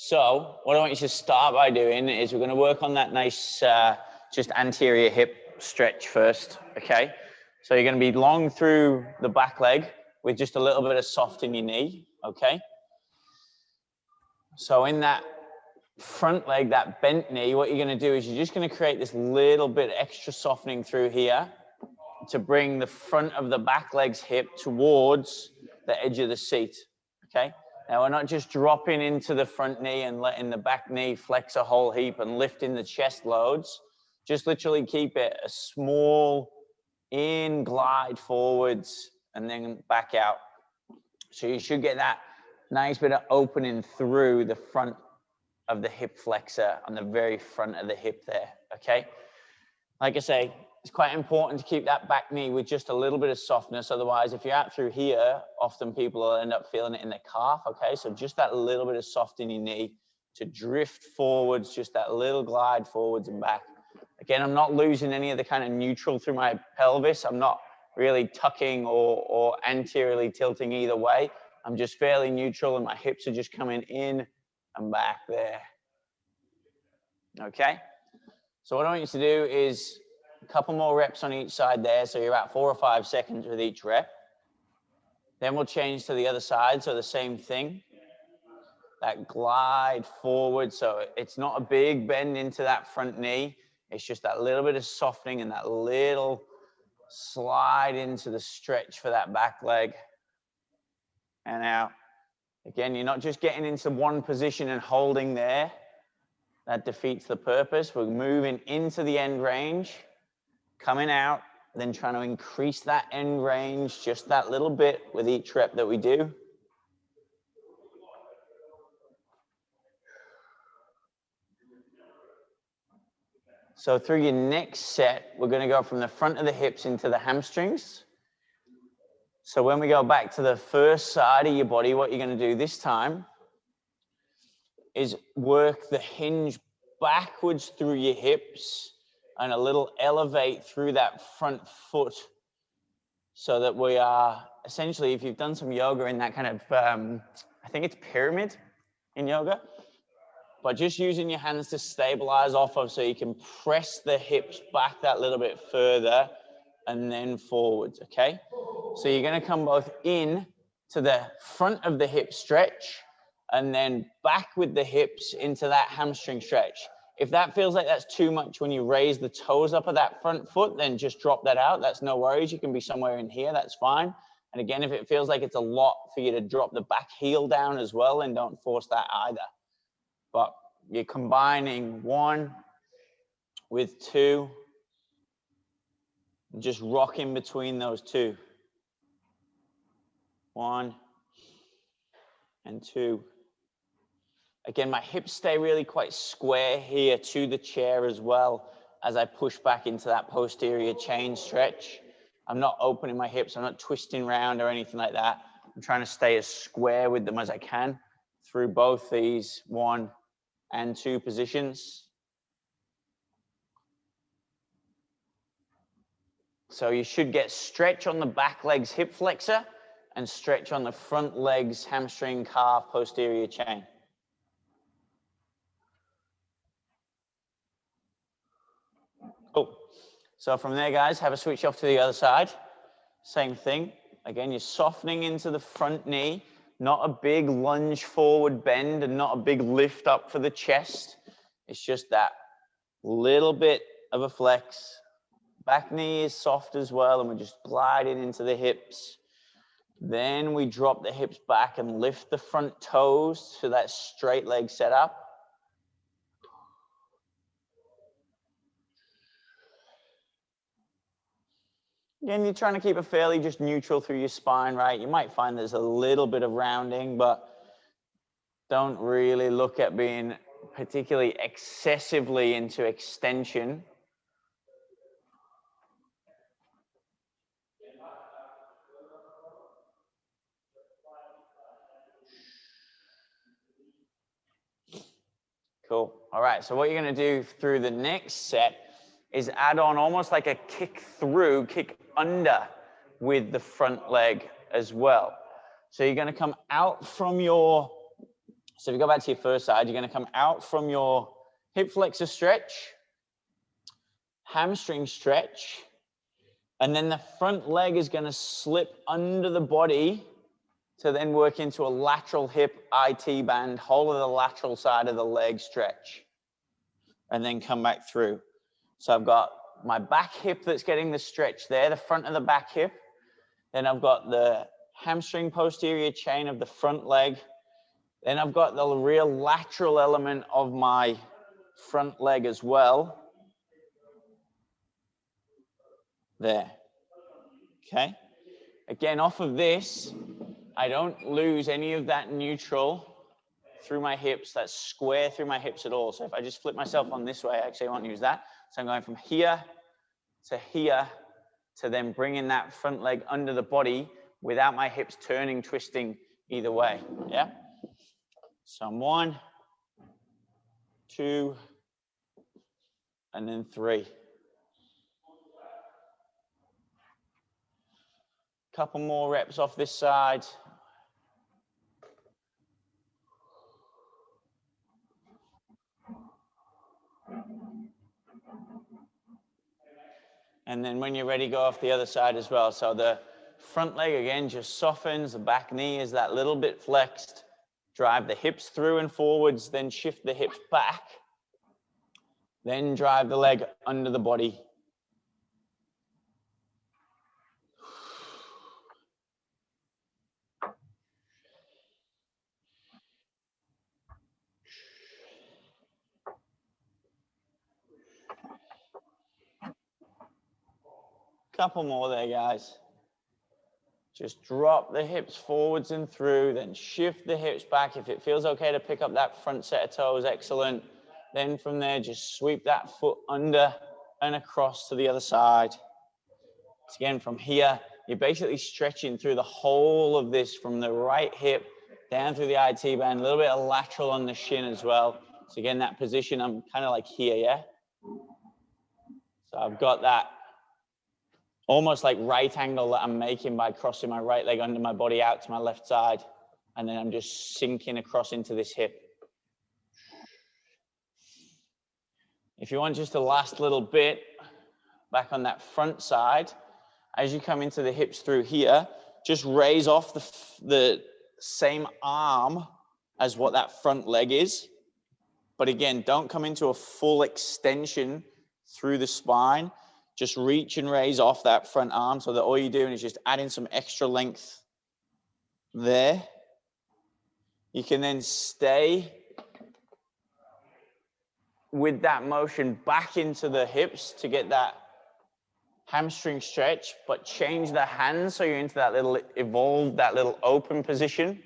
So what I want you to start by doing is we're going to work on that nice just anterior hip stretch first, okay? So you're going to be long through the back leg with just a little bit of soft in your knee, okay? So in that front leg, that bent knee, what you're going to do is you're just going to create this little bit extra softening through here to bring the front of the back leg's hip towards the edge of the seat, okay? Now, we're not just dropping into the front knee and letting the back knee flex a whole heap and lifting the chest loads. Just literally keep it a small in, glide forwards, and then back out. So you should get that nice bit of opening through the front of the hip flexor on the very front of the hip there, okay? Like I say, it's quite important to keep that back knee with just a little bit of softness. Otherwise, if you're out through here, often people will end up feeling it in their calf, okay? So just that little bit of soft in your knee to drift forwards, just that little glide forwards and back. Again, I'm not losing any of the kind of neutral through my pelvis. I'm not really tucking or anteriorly tilting either way. I'm just fairly neutral and my hips are just coming in and back there. Okay? So what I want you to do is a couple more reps on each side there. So you're about 4 or 5 seconds with each rep. Then we'll change to the other side. So the same thing. That glide forward. So it's not a big bend into that front knee. It's just that little bit of softening and that little slide into the stretch for that back leg. And out. Again, you're not just getting into one position and holding there. That defeats the purpose. We're moving into the end range, coming out, then trying to increase that end range just that little bit with each rep that we do. So through your next set, we're going to go from the front of the hips into the hamstrings. So when we go back to the first side of your body, what you're going to do this time is work the hinge backwards through your hips and a little elevate through that front foot so that we are essentially, if you've done some yoga in that kind of, I think it's pyramid in yoga, but just using your hands to stabilize off of so you can press the hips back that little bit further and then forwards, okay? So you're going to come both in to the front of the hip stretch and then back with the hips into that hamstring stretch. If that feels like that's too much when you raise the toes up of that front foot, then just drop that out. That's no worries. You can be somewhere in here. That's fine. And again, if it feels like it's a lot for you to drop the back heel down as well, then don't force that either. But you're combining 1 with 2. Just rock in between those 2. 1 and 2. Again, my hips stay really quite square here to the chair as well as I push back into that posterior chain stretch. I'm not opening my hips. I'm not twisting around or anything like that. I'm trying to stay as square with them as I can through both these 1 and 2 positions. So you should get stretch on the back leg's hip flexor and stretch on the front leg's hamstring, calf, posterior chain. Cool. So from there, guys, have a switch off to the other side. Same thing. Again, you're softening into the front knee, not a big lunge forward bend and not a big lift up for the chest. It's just that little bit of a flex. Back knee is soft as well, and we're just gliding into the hips. Then we drop the hips back and lift the front toes to that straight leg setup. Again, you're trying to keep it fairly just neutral through your spine, right? You might find there's a little bit of rounding, but don't really look at being particularly excessively into extension. Cool. All right, so what you're going to do through the next set is add on almost like a kick through, kick under with the front leg as well. So you're going to come out from your So if you go back to your first side, you're going to come out from your hip flexor stretch, hamstring stretch, and then the front leg is going to slip under the body to then work into a lateral hip IT band, whole of the lateral side of the leg stretch, and then come back through. So I've got my back hip that's getting the stretch there, the front of the back hip. Then I've got the hamstring posterior chain of the front leg. Then I've got the real lateral element of my front leg as well. There. Okay. Again, off of this, I don't lose any of that neutral through my hips, that's square through my hips at all. So if I just flip myself on this way, actually I won't use that. So I'm going from here to then bringing that front leg under the body without my hips turning, twisting either way. Yeah. So I'm 1, 2, and then 3. Couple more reps off this side. And then when you're ready, go off the other side as well. So the front leg, again, just softens. The back knee is that little bit flexed. Drive the hips through and forwards, then shift the hips back. Then drive the leg under the body. Couple more there, guys. Just drop the hips forwards and through, then shift the hips back. If it feels okay to pick up that front set of toes, excellent. Then from there, just sweep that foot under and across to the other side. So again, from here, you're basically stretching through the whole of this from the right hip down through the IT band, a little bit of lateral on the shin as well. So again, that position, I'm kind of like here, yeah? So I've got that almost like right angle that I'm making by crossing my right leg under my body out to my left side. And then I'm just sinking across into this hip. If you want just the last little bit, back on that front side, as you come into the hips through here, just raise off the same arm as what that front leg is. But again, don't come into a full extension through the spine. Just reach and raise off that front arm so that all you're doing is just adding some extra length there. You can then stay with that motion back into the hips to get that hamstring stretch, but change the hands so you're into that little evolved, that little open position.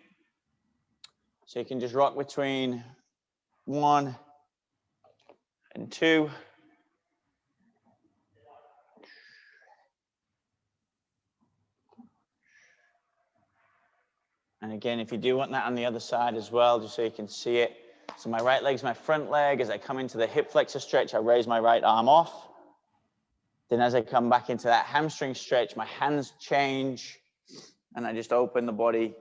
So you can just rock between 1 and 2. And again, if you do want that on the other side as well, just so you can see it. So my right leg's my front leg. As I come into the hip flexor stretch, I raise my right arm off. Then as I come back into that hamstring stretch, my hands change and I just open the body.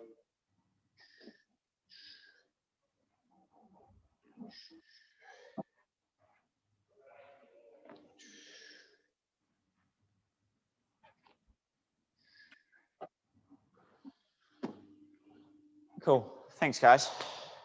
Cool. Thanks, guys.